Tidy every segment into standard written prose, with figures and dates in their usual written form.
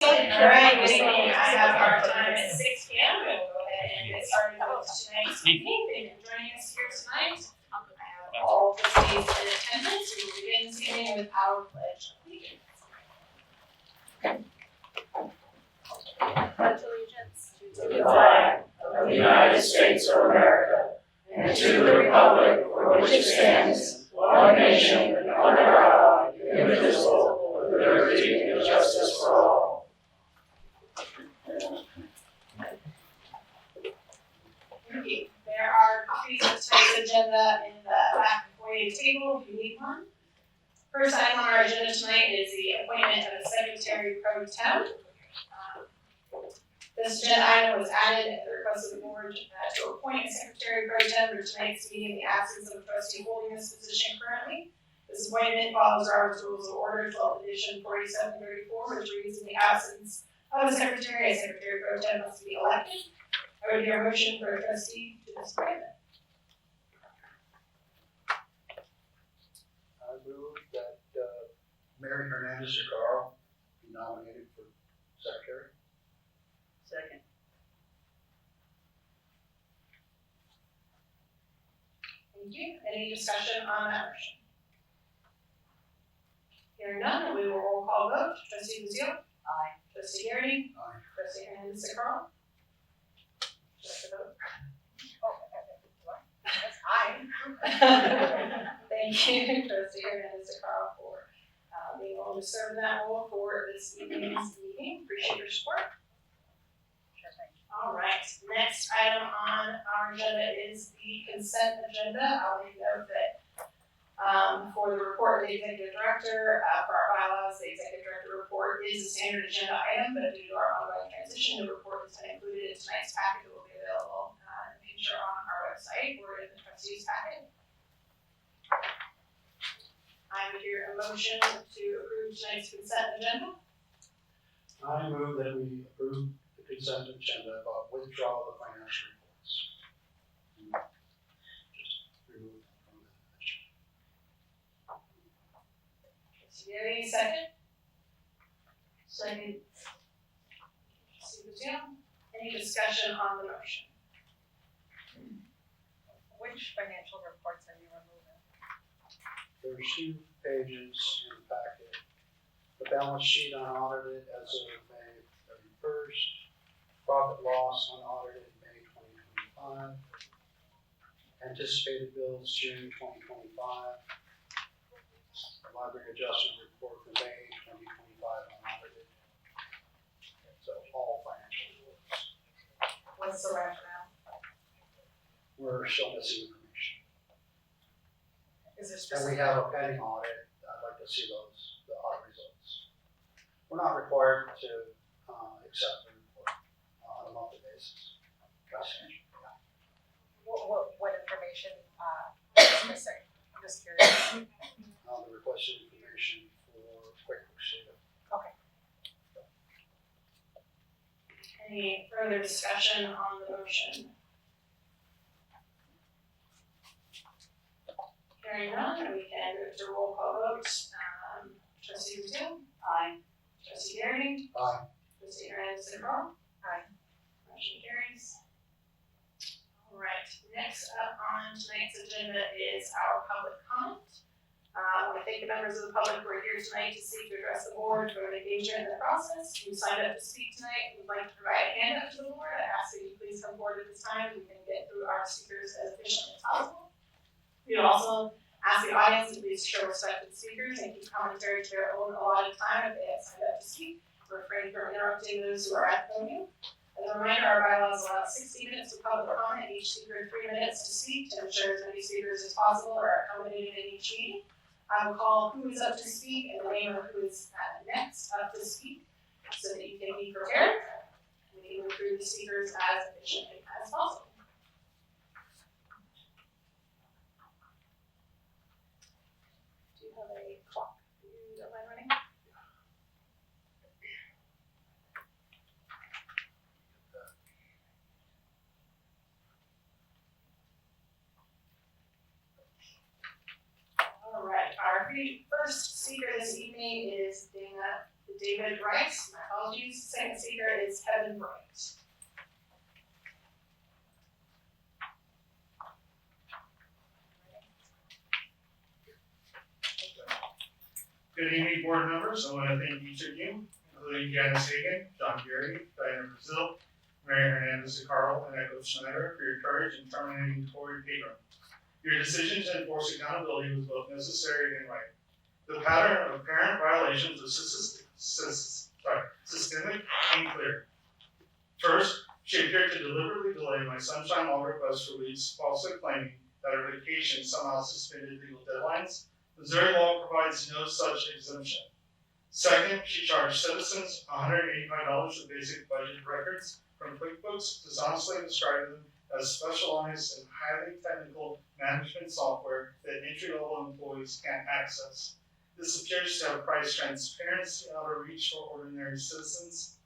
All right, good evening. I have our time at 6 p.m. We'll go ahead and get started with tonight's meeting. Thank you for joining us here tonight. I have all trustees in attendance. We will begin this evening with our pledge of allegiance. Pledge allegiance to the flag of the United States of America and to the republic for which it stands, one nation, under God, indivisible, with liberty and justice for all. There are copies of tonight's agenda in the back foyer table if you need one. First item on our agenda tonight is the appointment of a secretary pro tem. This agenda item was added at the request of the board to appoint a secretary pro tem for tonight's meeting in the absence of a trustee holding this position currently. This appointment follows Robert's Rules of Order 12th edition 4734, which reads in the absence of a secretary pro tem must be elected. I would hear a motion for a trustee to this appointment. I move that Mary Hernandez-Carl be nominated for secretary. Second. Thank you. Any discussion on that motion? Hearing none, we will roll call vote. Trustee Lucio? Aye. Trustee Garrity? Aye. Trustee Hernandez-Carl? Just a vote. Aye. Thank you, Trustee Hernandez-Carl, for being able to serve in that role for this evening's meeting. Appreciate your support. Sure thing. All right, next item on our agenda is the consent agenda. I'll make note that for the report of the executive director, for our bylaws, the executive director report is a standard agenda item, but due to our ongoing transition, the report has been included in tonight's packet. It will be available in the future on our website or in the trustees packet. I would hear a motion to approve tonight's consent agenda. I move that we approve the consent agenda but withdraw the financial reports. Just remove them from the agenda. Trustee Garrity, second. Second. Trustee Lucio, any discussion on the motion? Which financial reports are you removing? There's 2 pages in the packet. The balance sheet unaudited as of May 31st. Profit loss unaudited May 2025. Anticipated bills June 2025. The library adjustment report for May 2025 unaudited. So all financial reports. What's the rationale? We're still missing information. Is there And specific? we have a pending audit. I'd like to see the audit results. We're not required to accept the report on a monthly basis. What information is missing? I'm just curious. The requested information for QuickBooks data. Okay. Any further discussion on the motion? Hearing none, we can move to roll call vote. Trustee Lucio? Aye. Trustee Garrity? Aye. Trustee Hernandez-Carl? Aye. Motion carries. All right, next up on tonight's agenda is our public comment. I want to thank the members of the public who are here tonight to seek to address the board for their engagement in the process. You signed up to speak tonight. We'd like to provide a handout to the board. I ask that you please come forward at this time. We can get through our speakers as efficiently as possible. We would also ask the audience to please show respect to the speakers and keep commentary to their own allotted time if they have signed up to speak. Refrain from interrupting those who are at the podium. As a reminder, our bylaws allow 60 minutes of public comment, each speaker 3 minutes to speak to ensure as many speakers as possible are accommodated in each meeting. I will call who is up to speak and the name of who is next up to speak so that you can be prepared. We can move through the speakers as efficiently as possible. Do you have a clock? You don't mind running? All right, our first speaker this evening is Dana David Rice, my apologies. Second speaker is Kevin Bright. Good evening, board members. I want to thank each of you, including Janice Hagan, John Gary, Diana Brazil, Mary Hernandez Carl, and Echo Schneider for your courage in terminating Tory Pegram. Your decision to enforce accountability was both necessary and right. The pattern of apparent violations was systemic and clear. First, she appeared to deliberately delay my sunshine law request for leave, falsely claiming that her vacation somehow suspended legal deadlines. Missouri law provides no such exemption. Second, she charged citizens $185 for basic budget records from QuickBooks, dishonestly describing them as specialized and highly technical management software that entry-level employees can't access. This appears to have priced transparency out of reach for ordinary citizens.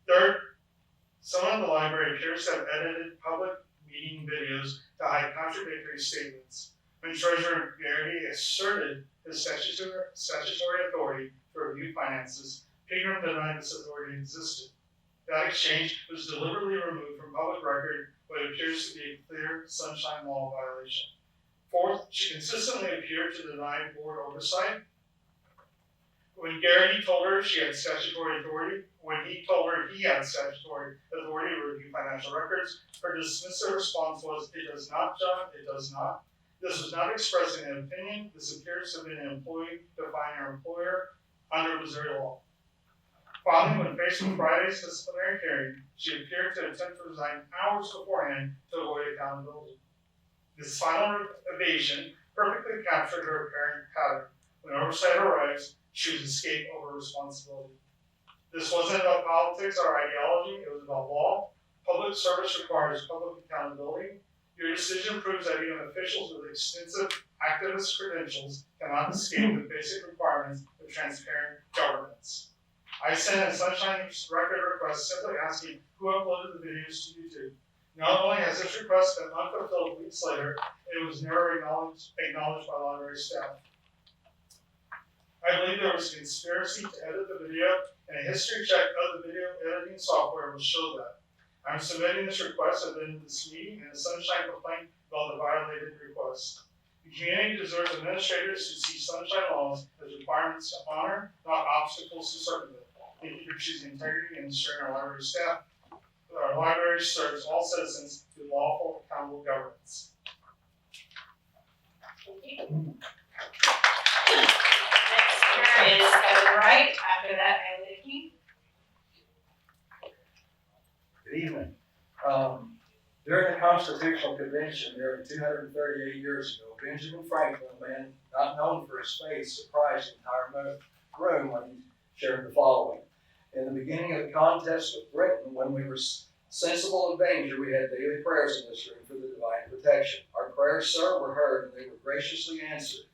Third, someone in the library appears to have edited public meeting videos to hide contradictory statements. When Treasurer Garrity asserted his statutory authority to review finances, Pegram denied this authority existed. That exchange was deliberately removed from public record, but it appears to be a clear sunshine law violation. Fourth, she consistently appeared to deny board oversight. When Garrity told her he had statutory authority to review financial records, her dismissive response was, "It does not, John, it does not." This was not expressing an opinion. This appears to have been an employee defying her employer under Missouri law. Finally, when faced with Friday's disciplinary hearing, she appeared to attempt to resign hours beforehand to avoid accountability. This final evasion perfectly captured her apparent pattern. When oversight arrives, she would escape over responsibility. This wasn't about politics or ideology, it was about law. Public service requires public accountability. Your decision proves that even officials with extensive activist credentials cannot escape the basic requirements of transparent governance. I sent a sunshine record request simply asking who uploaded the videos to YouTube. Not only has this request been unfulfilled weeks later, it was never acknowledged by library staff. I believe there was a conspiracy to edit the video, and a history check of the video editing software will show that. I'm submitting this request at the end of this meeting and a sunshine complaint about the violated request. The community deserves administrators who see sunshine laws as requirements to honor, not obstacles to circumvent. Thank you for choosing integrity and ensuring our library staff. Our library serves all citizens through lawful, accountable governance. Thank you. Next speaker is Kevin Wright. After that, Eileen King. Good evening. During the Constitutional Convention nearly 238 years ago, Benjamin Franklin, a man not known for his faith, surprised the entire room when he shared the following. In the beginning of the contest with Britain, when we were sensible of danger, we had daily prayers in this room for the divine protection. Our prayers, sir, were heard and they were graciously answered.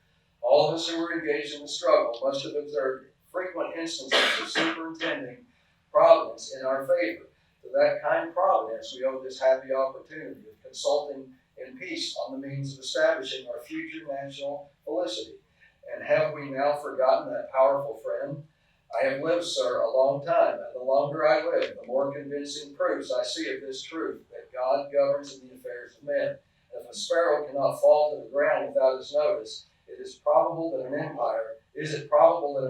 All of us who were engaged in the struggle must have observed frequent instances of superintending providence in our favor. To that kind providence, we owe this happy opportunity of consulting in peace on the means of establishing our future national felicity. And have we now forgotten that powerful friend? I have lived, sir, a long time, and the longer I live, the more convincing proofs I see of this truth, that God governs in the affairs of men. If a sparrow cannot fall to the ground without his notice, is it probable that an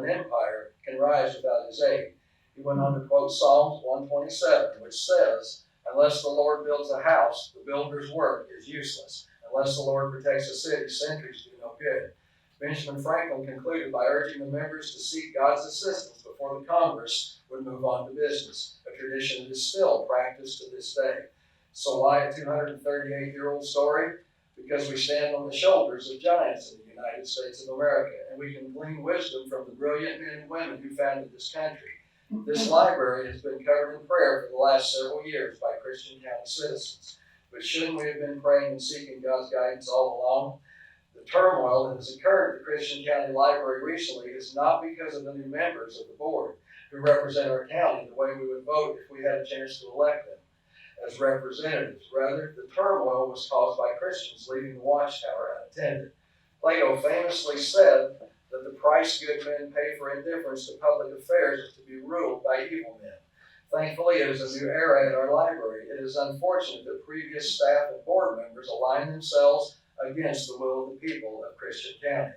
empire can rise without his aid? He went on to quote Psalms 127, which says, "Unless the Lord builds a house, the builder's work is useless. Unless the Lord protects a city, sentries do no good." Benjamin Franklin concluded by urging the members to seek God's assistance before the Congress would move on to business, a tradition that is still practiced to this day. So why a 238-year-old story? Because we stand on the shoulders of giants in the United States of America, and we can glean wisdom from the brilliant men and women who founded this country. This library has been covered in prayer for the last several years by Christian County citizens. But shouldn't we have been praying and seeking God's guidance all along? The turmoil that has occurred at the Christian County Library recently is not because of the new members of the board who represent our county the way we would vote if we had a chance to elect them as representatives. Rather, the turmoil was caused by Christians leaving the watchtower unattended. Plato famously said that the price good men pay for indifference to public affairs is to be ruled by evil men. Thankfully, it is a new era at our library. It is unfortunate that previous staff and board members align themselves against the will of the people of Christian County.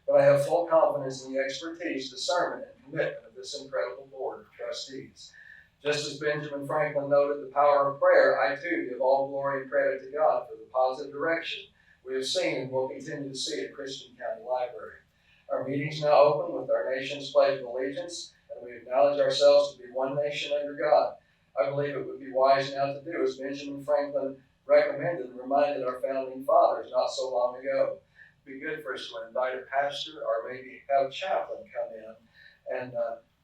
But I have full confidence in the expertise, discernment, and commitment of this incredible board of trustees. Just as Benjamin Franklin noted the power of prayer, I too give all glory and credit to God for the positive direction we have seen and will continue to see at Christian County Library. Our meeting is now open with our nation's pledge of allegiance, and we acknowledge ourselves to be one nation under God. I believe it would be wise now to do as Benjamin Franklin recommended and reminded our founding fathers not so long ago. It'd be good for us to invite a pastor or maybe have a chaplain come in and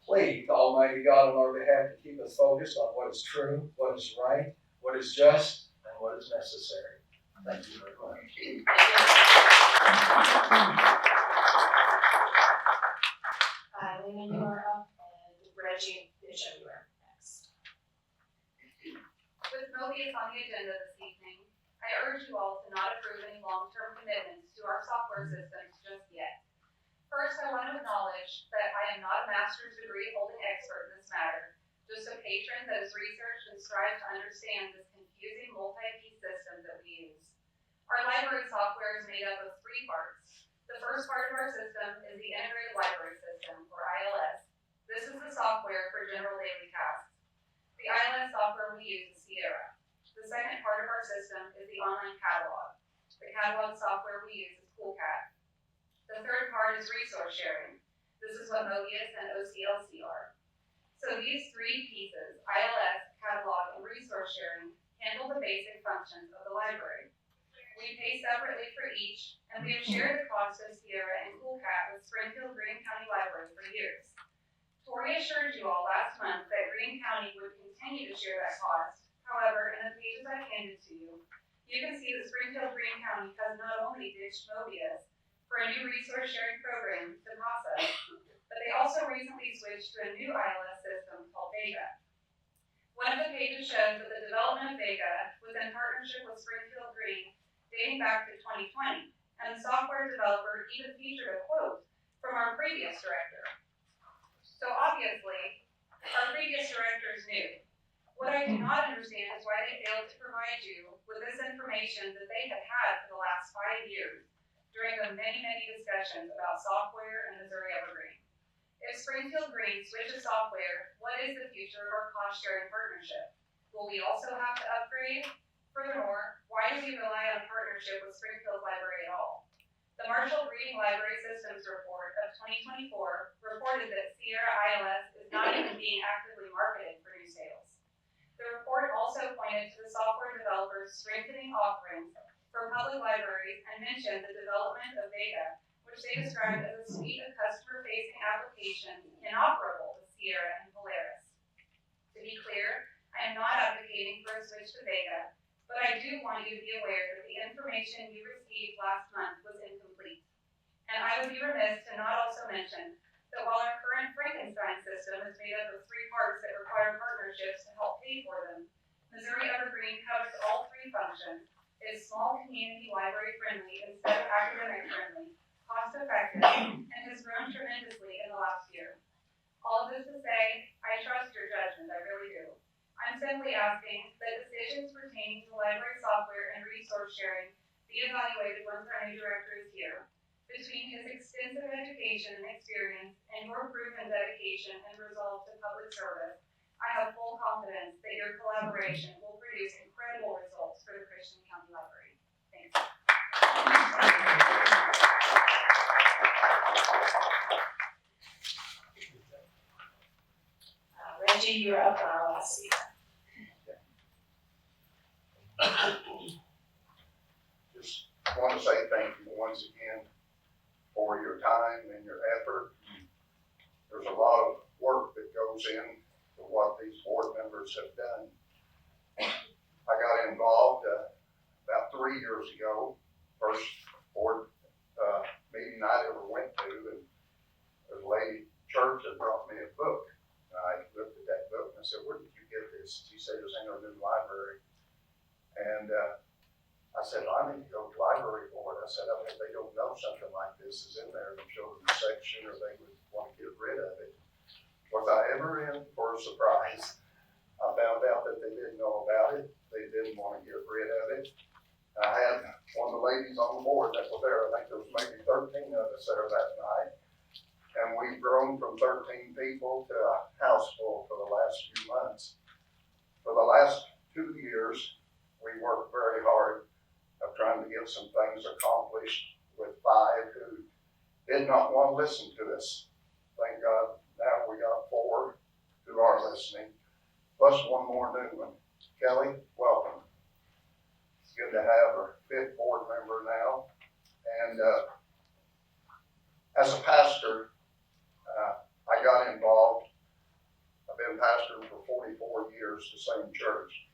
plead to Almighty God on our behalf to keep us focused on what is true, what is right, what is just, and what is necessary. Thank you very much. Lena, you are up, and Reggie Bishop, you are next. With Mobius on the agenda this evening, I urge you all to not approve any long-term commitments to our software systems just yet. First, I want to acknowledge that I am not a master's degree holding expert in this matter, just a patron that has researched and strived to understand this confusing multi-piece system that we use. Our library software is made up of 3 parts. The first part of our system is the Integrated Library System, or ILS. This is the software for general daily tasks. The ILS software we use is Sierra. The second part of our system is the online catalog. The catalog software we use is CoolCat. The third part is resource sharing. This is what Mobius and OCLC are. So these 3 pieces, ILS, catalog, and resource sharing, handle the basic functions of the library. We pay separately for each, and we have shared the cost of Sierra and CoolCat with Springfield Greene County Library for years. Tori assured you all last month that Greene County would continue to share that cost. However, in the pages I handed to you, you can see that Springfield Greene County has not only ditched Mobius for a new resource sharing program to process, but they also recently switched to a new ILS system called Vega. One of the pages shows that the development of Vega was in partnership with Springfield Greene dating back to 2020, and the software developer even featured a quote from our previous director. So obviously, our previous directors knew. What I do not understand is why they failed to provide you with this information that they have had for the last 5 years during the many discussions about software and Missouri Evergreen. If Springfield Greene switches software, what is the future of our cost-sharing partnership? Will we also have to upgrade? Furthermore, why do we rely on partnership with Springfield Library at all? The Marshall Reading Library Systems Report of 2024 reported that Sierra ILS is not even being actively marketed for new sales. The report also pointed to the software developers strengthening offerings for public libraries and mentioned the development of Vega, which they described as a suite of customer-facing applications inoperable with Sierra and Polaris. To be clear, I am not advocating for a switch to Vega, but I do want you to be aware that the information you received last month was incomplete. And I would be remiss to not also mention that while our current Frankenstein system is made up of 3 parts that require partnerships to help pay for them, Missouri Evergreen covers all 3 functions, is small community library friendly instead of academic friendly, cost effective, and has grown tremendously in the last year. All of this to say, I trust your judgment, I really do. I'm simply asking that decisions pertaining to library software and resource sharing be evaluated once our new director is here. Between his extensive education and experience and your proven dedication and resolve to public service, I have full confidence that your collaboration will produce incredible results for the Christian County Library. Thanks. Reggie, you're up on our last speaker. Just want to say thank you once again for your time and your effort. There's a lot of work that goes in to what these board members have done. I got involved about 3 years ago, first board meeting I ever went to, and a lady church had brought me a book. And I looked at that book and I said, "Where did you get this?" She said, "It was in our new library." And I said, I need to go to library board. I said, I bet they don't know something like this is in there in the children's section, or they would want to get rid of it. Was I ever in for a surprise? I found out that they didn't know about it. They didn't want to get rid of it. I had one of the ladies on the board that was there. I think there was maybe 13 of us there that night. And we've grown from 13 people to a house full for the last few months. For the last 2 years, we worked very hard of trying to get some things accomplished with 5 who did not want to listen to us. Thank God now we got 4 who are listening, plus one more new one. Kelly, welcome. It's good to have our 5th board member now. And as a pastor, I got involved. I've been pastoring for 44 years, the same church,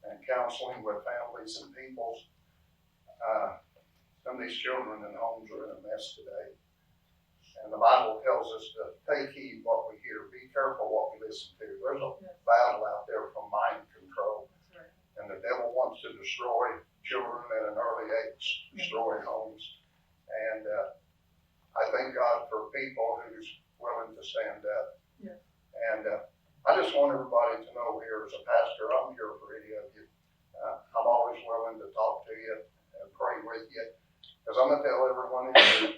and counseling with families and peoples. Some of these children in homes are in a mess today. And the Bible tells us to take heed what we hear. Be careful what we listen to. There's a battle out there for mind control. And the devil wants to destroy children at an early age, destroy homes. And I thank God for people who's willing to stand up. Yeah. And I just want everybody to know here as a pastor, I'm here for any of you. I'm always willing to talk to you and pray with you. Because I'm going to tell everyone in here,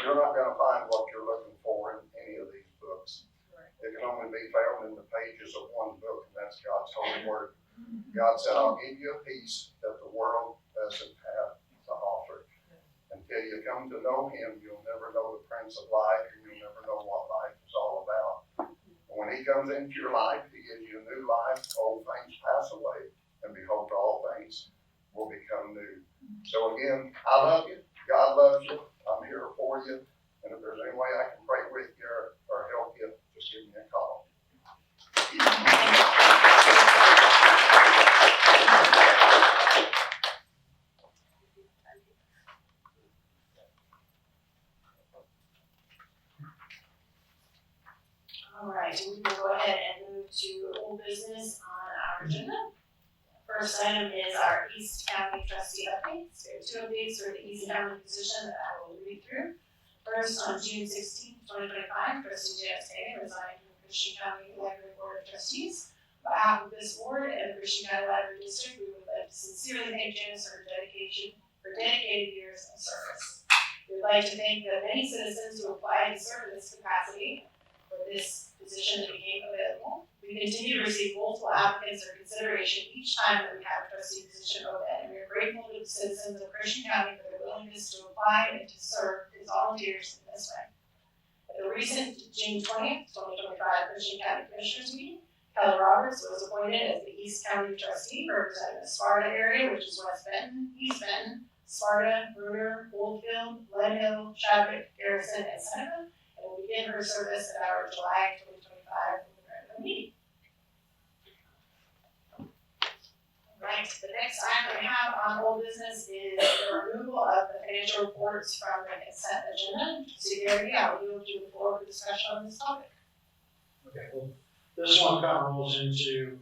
you're not going to find what you're looking for in any of these books. Right. It can only be found in the pages of one book, and that's God's holy word. God said, I'll give you a peace that the world doesn't have to offer. Until you come to know him, you'll never know the Prince of Life, and you'll never know what life is all about. And when he comes into your life, he gives you a new life. Old things pass away, and behold, all things will become new. So again, I love you. God loves you. I'm here for you. And if there's any way I can pray with you or help you, just give me a call. All right, we will go ahead and move to old business on our agenda. First item is our East County trustee updates. We have 2 updates for the East County position that I will read through. First, on June 16, 2025, Trustee J.S. Taylor resigned from the Christian County Library Board of Trustees. On behalf of this board and the Christian County Library District, we would like to sincerely thank Janice for her dedication for dedicated years of service. We would like to thank the many citizens who applied to serve in this capacity for this position that became available. We continue to receive multiple applicants for consideration each time that we have a trustee position open, and we are grateful to the citizens of Christian County for their willingness to apply and to serve as volunteers in this way. At the recent June 20th, 2025 Christian County Commissioners meeting, Kelly Roberts was appointed as the East County trustee representing the Sparta area, which is West Benton, East Benton, Sparta, Bruner, Oldfield, Glen Hill, Chadwick, Garrison, and Seneca, and will begin her service at our July 2025 regular meeting. Right, the next item we have on old business is the removal of the financial reports from the consent agenda. So Gary, I will yield you the floor for discussion on this topic. Okay, well, this one kind of rolls into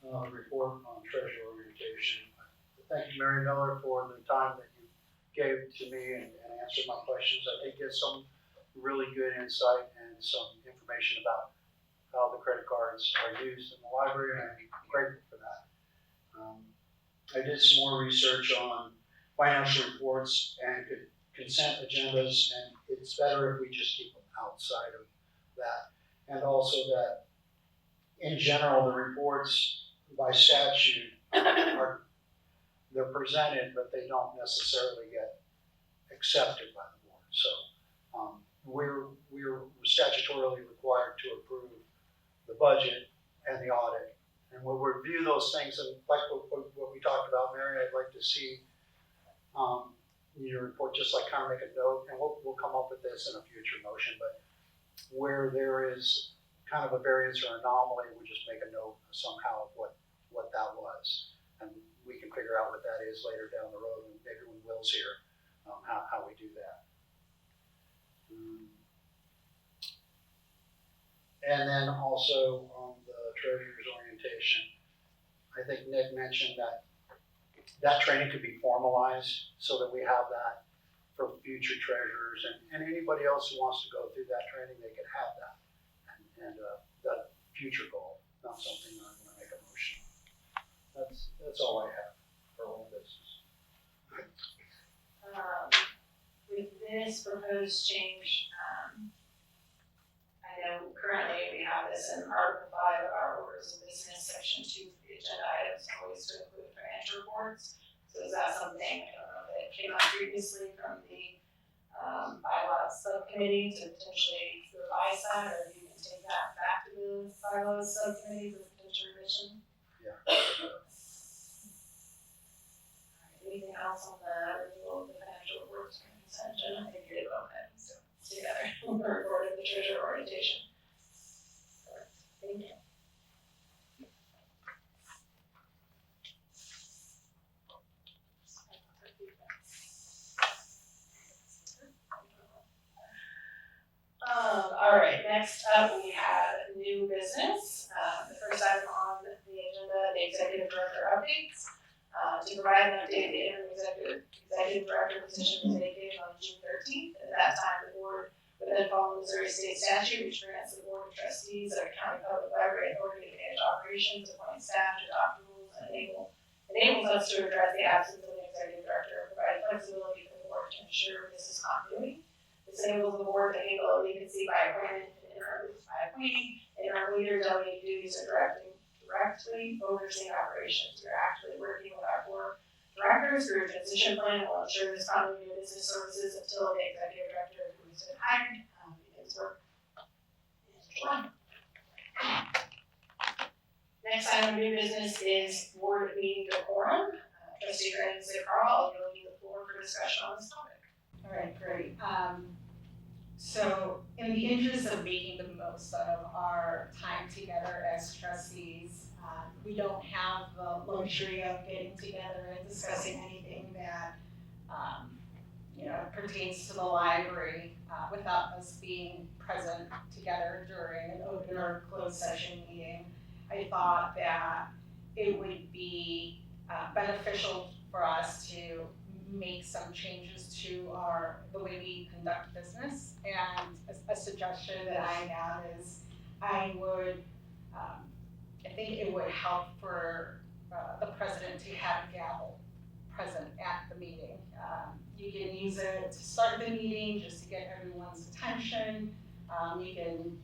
the report on treasury orientation. Thank you, Mary Miller, for the time that you gave to me and answered my questions. I did get some really good insight and some information about how the credit cards are used in the library, and I'm grateful for that. I did some more research on financial reports and consent agendas, and it's better if we just keep them outside of that. And also that, in general, the reports by statute they're presented, but they don't necessarily get accepted by the board. So we're statutorily required to approve the budget and the audit. And we'll review those things, and like what we talked about, Mary, I'd like to see your report, just like kind of make a note, and we'll come up with this in a future motion, but where there is kind of a variance or anomaly, we just make a note somehow of what that was. And we can figure out what that is later down the road, and maybe when Will's here, how we do that. And then also on the treasurer's orientation, I think Nick mentioned that that training could be formalized so that we have that for future treasurers and anybody else who wants to go through that training, they can have that. And that future goal, not something I'm gonna make a motion. That's all I have for old business. With this proposed change, I know currently we have this in Article 5 of our orders of business, Section 2 for the agenda items, always to include financial reports. So is that something, I don't know, that came up previously from the bylaws subcommittee to potentially revise that, or if you can take that back to the bylaws subcommittee for potential revision? Yeah. Anything else on the renewal of the financial reports from consent agenda? I think you're about that, so together, report of the treasurer orientation. Perfect. Thank you. All right, next up we have new business. The first item on the agenda, the executive director updates. To provide an update, the interim executive director position was vacated on June 13th. At that time, the board would then follow Missouri state statute, which grants the board of trustees of county public library authority to manage operations, appoint staff, adopt rules, and enables us to address the absence of an executive director, provide flexibility for the board to ensure business continuity. This enables the board to handle a vacancy by appointment and interim leader delegating duties or directly overseeing operations. We're actively working with our board directors through a transition plan that will ensure this continuity of business services until the executive director who has been hired begins work in July. Next item of new business is board meeting decorum. Trustee Grant and Carl, I'll give you the floor for discussion on this topic. All right, great. So in the interest of making the most of our time together as trustees, we don't have the luxury of getting together and discussing anything that pertains to the library without us being present together during an open or closed session meeting. I thought that it would be beneficial for us to make some changes to the way we conduct business. And a suggestion that I have is I think it would help for the president to have a gavel present at the meeting. You can use it to start the meeting just to get everyone's attention. You can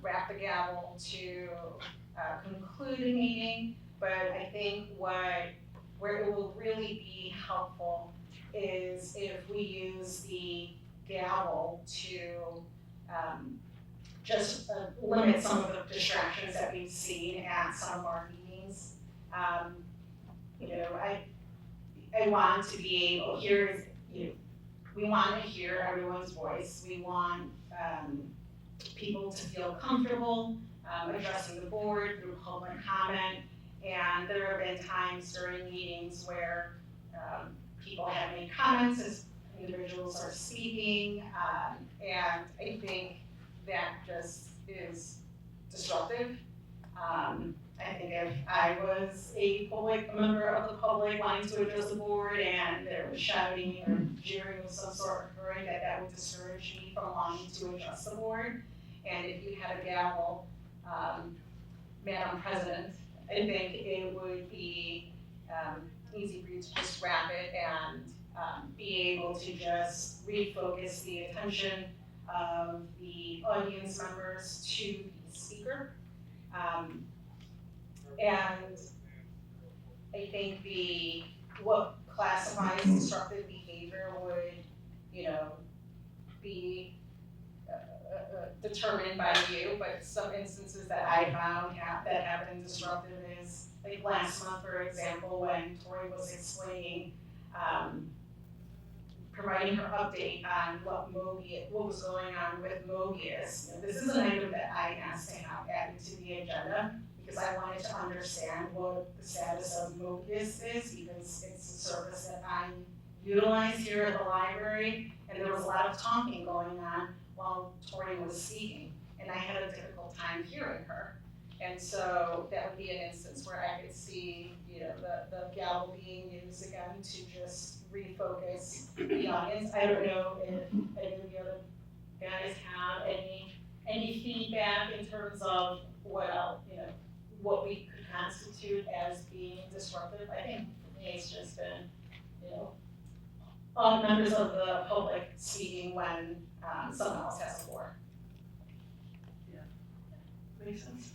wrap the gavel to conclude a meeting. But I think where it will really be helpful is if we use the gavel to just limit some of the distractions that we've seen at some of our meetings. I want to be able, we want to hear everyone's voice. We want people to feel comfortable addressing the board through public comment. And there have been times during meetings where people have made comments as individuals are speaking, and I think that just is disruptive. I think if I was a member of the public wanting to address the board and there was shouting or jeering of some sort occurring, that would discourage me from wanting to address the board. And if you had a gavel, Madam President, I think it would be easy for you to just wrap it and be able to just refocus the attention of the audience members to the speaker. And I think what classifies disruptive behavior would, be determined by you, but some instances that I found that have been disruptive is, like last month, for example, when Tori was explaining, providing her update on what was going on with Mobius. This is an item that I asked to have added to the agenda because I wanted to understand what the status of Mobius is, because it's a service that I utilize here at the library, and there was a lot of talking going on while Tori was speaking, and I had a difficult time hearing her. And so that would be an instance where I could see, the gavel being used again to just refocus the audience. I don't know if any of the other guys have any feedback in terms of what else, what we could constitute as being disruptive. I think for me, it's just been, all members of the public speaking when someone else has the floor. Makes sense.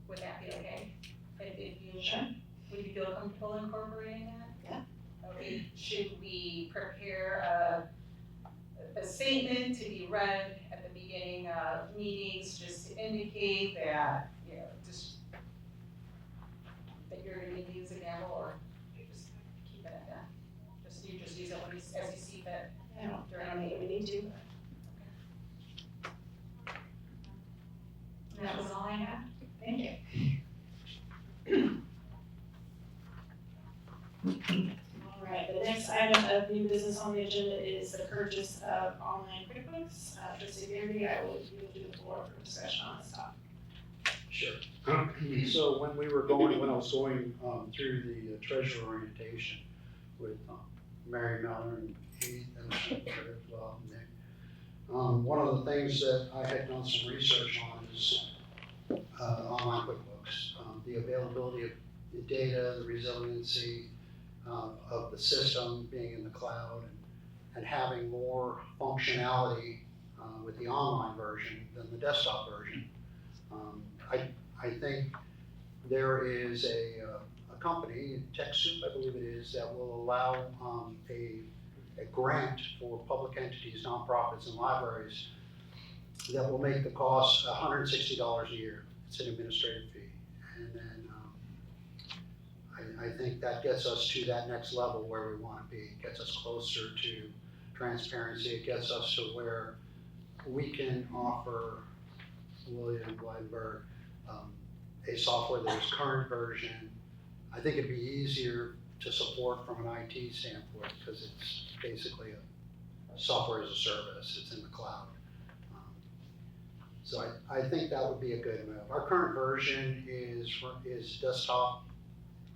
Would that be okay? If you, Sure. would you feel comfortable incorporating that? Yeah. Okay, should we prepare a statement to be read at the beginning of meetings, just to indicate that, just that you're gonna use a gavel, or just keep it at that? You just use it when as you see fit during a meeting. We need to. And that was all I had. Thank you. All right, the next item of new business on the agenda is the purchase of online QuickBooks. Trustee Garrity, I will yield you the floor for discussion on this topic. Sure. So when I was going through the treasurer orientation with Mary Miller and Keith and as well, Nick, one of the things that I had done some research on is online QuickBooks, the availability of the data, the resiliency of the system being in the cloud, and having more functionality with the online version than the desktop version. I think there is a company, TechSoup, I believe it is, that will allow a grant for public entities, nonprofits, and libraries that will make the cost $160 a year. It's an administrative fee. And then I think that gets us to that next level where we want to be. It gets us closer to transparency. It gets us to where we can offer William Weinberg a software that is current version. I think it'd be easier to support from an IT standpoint because it's basically a software as a service. It's in the cloud. So I think that would be a good move. Our current version is desktop.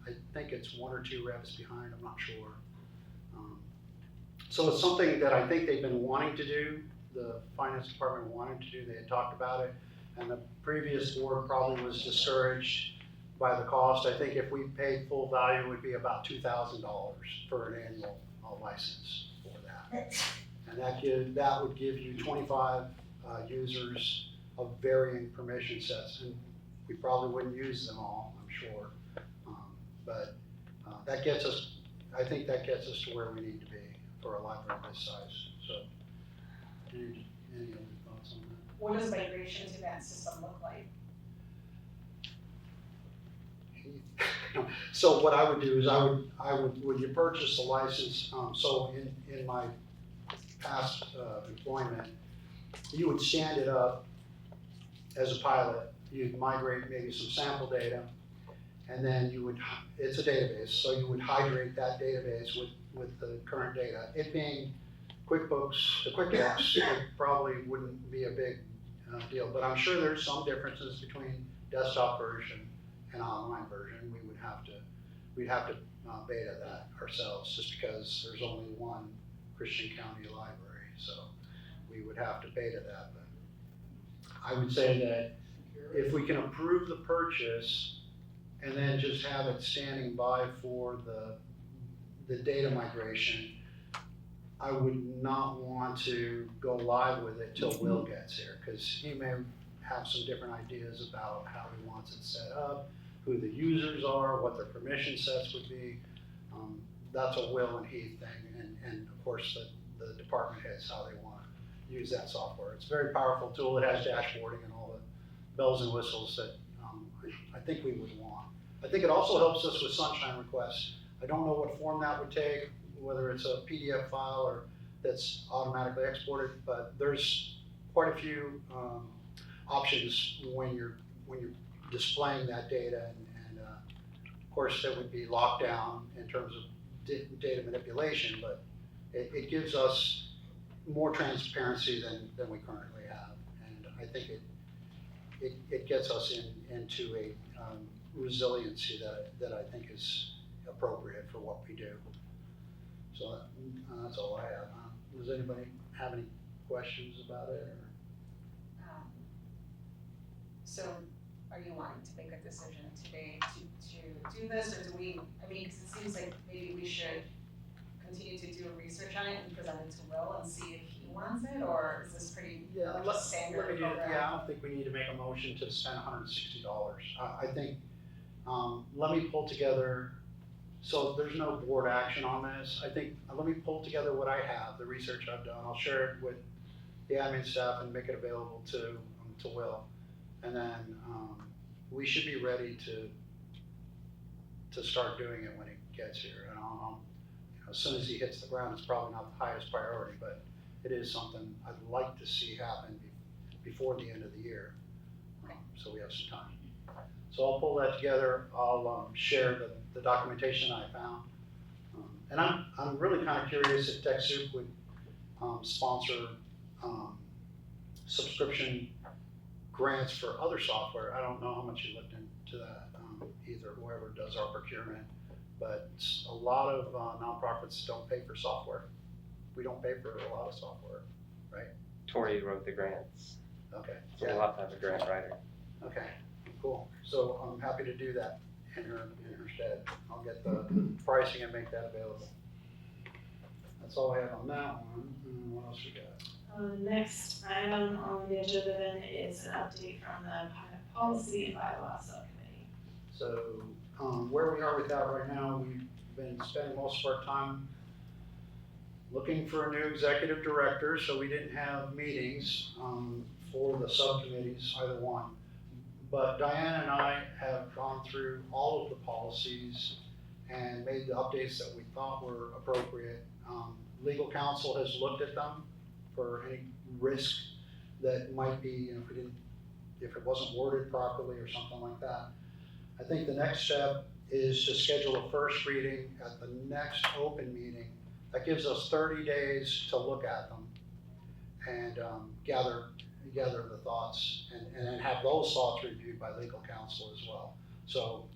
I think it's 1 or 2 revs behind, I'm not sure. So it's something that I think they've been wanting to do. The finance department wanted to do, they had talked about it. And the previous board probably was discouraged by the cost. I think if we paid full value, it would be about $2,000 for an annual license for that. And that would give you 25 users of varying permission sets. And we probably wouldn't use them all, I'm sure. But that gets us, I think that gets us to where we need to be for a library this size. So, any other thoughts on that? What does migration to that system look like? So what I would do is when you purchase the license, so in my past employment, you would stand it up as a pilot. You'd migrate maybe some sample data, and then it's a database, so you would hydrate that database with the current data. It being QuickBooks, it probably wouldn't be a big deal, but I'm sure there's some differences between desktop version and online version. We'd have to beta that ourselves, just because there's only one Christian County library, so we would have to beta that. But I would say that if we can approve the purchase and then just have it standing by for the data migration, I would not want to go live with it till Will gets here, because he may have some different ideas about how he wants it set up, who the users are, what their permission sets would be. That's a Will and Heath thing, and of course the department heads, how they want to use that software. It's a very powerful tool. It has dashboarding and all the bells and whistles that I think we would want. I think it also helps us with sunshine requests. I don't know what form that would take, whether it's a PDF file or that's automatically exported, but there's quite a few options when you're displaying that data, and of course there would be lockdown in terms of data manipulation, but it gives us more transparency than we currently have, and I think it gets us into resiliency that I think is appropriate for what we do. So that's all I have. Does anybody have any questions about it? Or? So are you wanting to make a decision today to do this, or do we, I mean, because it seems like maybe we should continue to do research on it and present it to Will and see if he wants it, or is this pretty standard Let me program? I don't think we need to make a motion to spend $160. I think, let me pull together, so there's no board action on this. I think, let me pull together what I have, the research I've done. I'll share it with the admin staff and make it available to Will. And then, we should be ready to start doing it when it gets here. And as soon as he hits the ground, it's probably not the highest priority, but it is something I'd like to see happen before the end of the year. So we have some time. So I'll pull that together. I'll share the documentation I found. And I'm really kind of curious if TechSoup would sponsor subscription grants for other software. I don't know how much you looked into that, either, whoever does our procurement. But a lot of nonprofits don't pay for software. We don't pay for a lot of software, right? Tori wrote the grants. Okay. So we'll have to have a grant writer. Okay, cool. So I'm happy to do that in her stead. I'll get the pricing and make that available. That's all I have on that one. What else we got? Next item on the agenda then is an update from the policy and bylaw subcommittee. So where we are with that right now, we've been spending most of our time looking for a new executive director, so we didn't have meetings for the subcommittees, either one. But Diane and I have gone through all of the policies and made the updates that we thought were appropriate. Legal counsel has looked at them for any risk that might be, if it wasn't worded properly or something like that. I think the next step is to schedule a first reading at the next open meeting. That gives us 30 days to look at them and gather the thoughts and then have those thoughts reviewed by legal counsel as well. So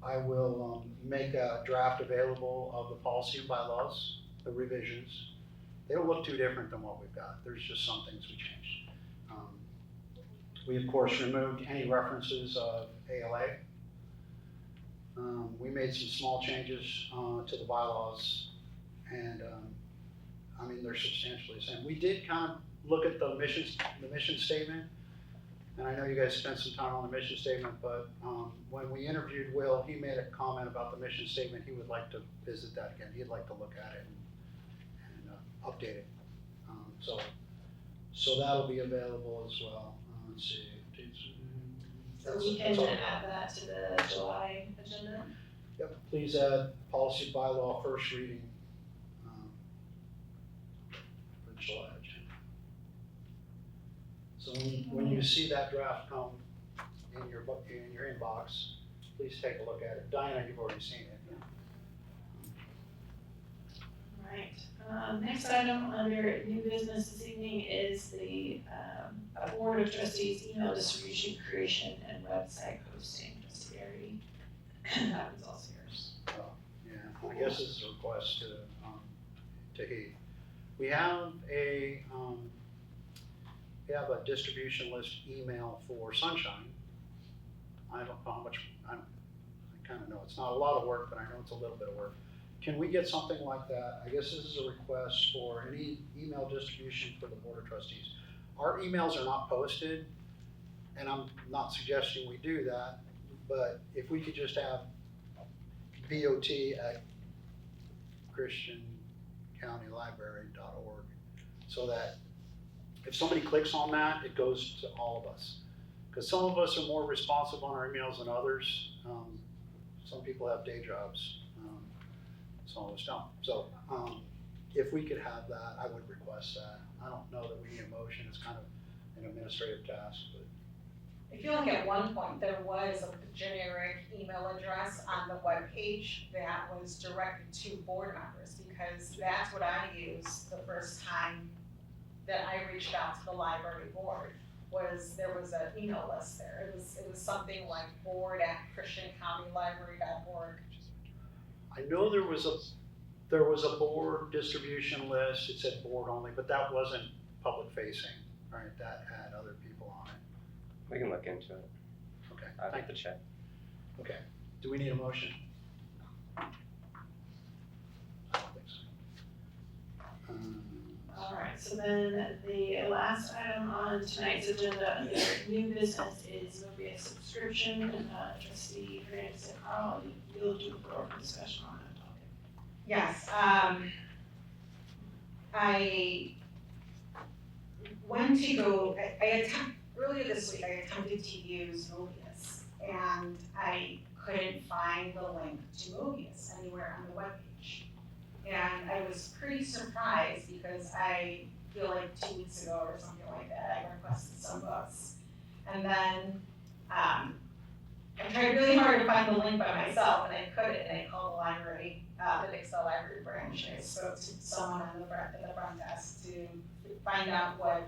I will make a draft available of the policy and bylaws, the revisions. They don't look too different than what we've got. There's just some things we changed. We of course removed any references of ALA. We made some small changes to the bylaws, and they're substantially the same. We did kind of look at the mission statement, and I know you guys spent some time on the mission statement, but when we interviewed Will, he made a comment about the mission statement. He would like to visit that again. He'd like to look at it and update it. So that'll be available as well. Let's see. So we can add that to the July agenda. Yep, please add policy bylaw first reading for July agenda. So when you see that draft come in your inbox, please take a look at it. Diana, you've already seen it. Right. Next item under new business this evening is the Board of Trustees email distribution, creation, and website posting. Trustee Garrity, that was also yours. Yeah, I guess this is a request to Heath. We have a distribution list email for Sunshine. I don't know how much, I kind of know it's not a lot of work, but I know it's a little bit of work. Can we get something like that? I guess this is a request for any email distribution for the Board of Trustees. Our emails are not posted, and I'm not suggesting we do that, but if we could just have bot@christiancountylibrary.org, so that if somebody clicks on that, it goes to all of us. Because some of us are more responsive on our emails than others. Some people have day jobs. Some of us don't. So if we could have that, I would request that. I don't know that we need a motion. It's kind of an administrative task, but. I feel like at one point there was a generic email address on the webpage that was directed to board members, because that's what I used the first time that I reached out to the library board. there was an email list there. It was something like board@christiancountylibrary.org. I know there was a board distribution list, it said board only, but that wasn't public facing, right? That had other people on it. We can look into it. Okay, I'd like to check. okay. Do we need a motion? I don't think so. Alright, so then the last item on tonight's agenda under new business is Mobius subscription. Trustee Hernandez and Carl, you'll do the floor for discussion on that topic. Yes, I went to go, earlier this week, I attempted to use Mobius, and I couldn't find the link to Mobius anywhere on the webpage. And I was pretty surprised because I feel like 2 weeks ago or something like that, I requested some books. And then, I tried really hard to find the link by myself, and I couldn't, and I called the library, the Nixa library branch, and I spoke to someone at the front desk to find out what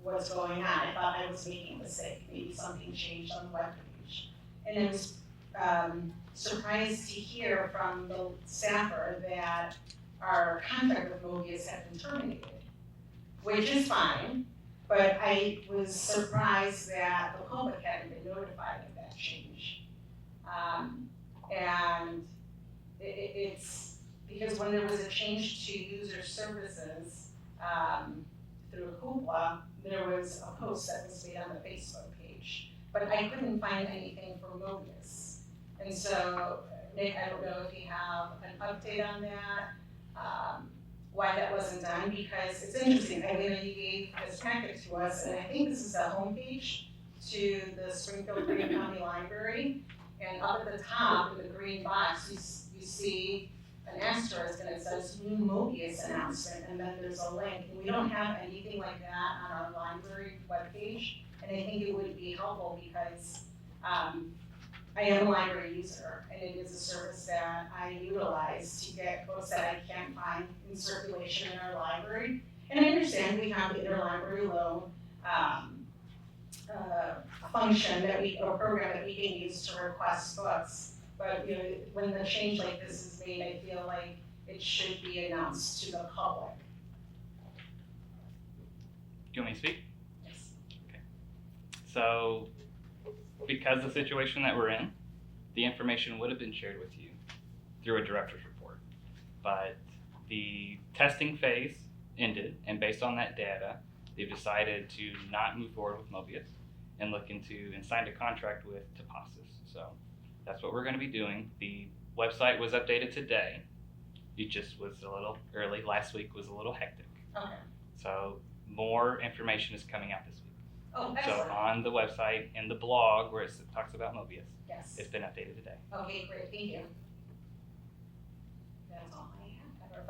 was going on. I thought I was making a mistake, maybe something changed on the webpage. And I was surprised to hear from the staffer that our contract with Mobius had been terminated, which is fine, but I was surprised that the public hadn't been notified of that change. And it's because when there was a change to user services through Hoopla, there was a post that was made on the Facebook page, but I couldn't find anything for Mobius. And so, Nick, I don't know if you have an update on that, why that wasn't done, because it's interesting. I mean, you gave this packet to us, and I think this is the homepage to the Springfield Green County Library. And up at the top in the green box, you see an asterisk, and it says new Mobius announcement, and then there's a link. And we don't have anything like that on our library webpage, and I think it would be helpful because I am a library user, and it is a service that I utilize to get books that I can't find in circulation in our library. And I understand we have the interlibrary loan function or program that we can use to request books. But when the change like this is made, I feel like it should be announced to the public. Do you want me to speak? Yes. Okay. So, because the situation that we're in, the information would have been shared with you through a director's report. But the testing phase ended, and based on that data, they've decided to not move forward with Mobius and signed a contract with Tapasis. So that's what we're going to be doing. The website was updated today. It just was a little early. Last week was a little hectic. Okay. So more information is coming out this week. Oh, So excellent. on the website, in the blog where it talks about Mobius, Yes. it's been updated today. Okay, great, thank you. That's all I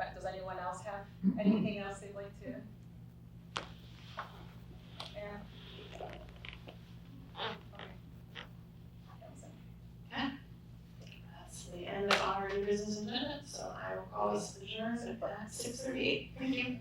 have. Does anyone else have anything else they'd like to? Yeah. That's the end of our new business agenda, so I will call this adjourned at 6:38. Thank you.